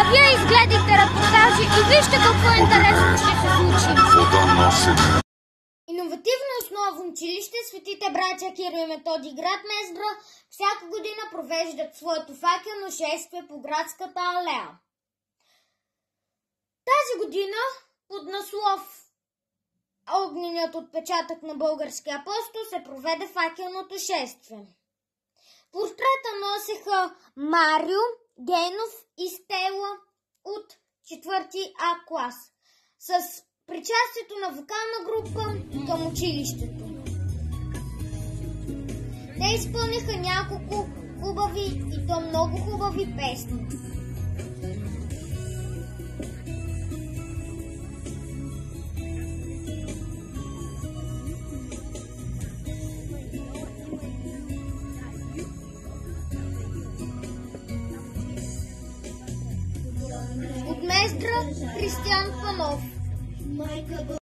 А вие изгледайте репортажи и вижте какво интересно ще се случи. Иновативно основно училище Светите братя Кирил и Методий, град Мездра, всяка година провеждат своето факелно шествие по градската алея. Тази година под наслов "Огненият отпечатък на българския апостол" се проведе факелното шествие. Портрета носеха Марио, Генов и Стела от 4 А клас с причастието на вокална група към училището. Те изпълниха няколко хубави и то много хубави песни. От Мездра Кристиян Панов.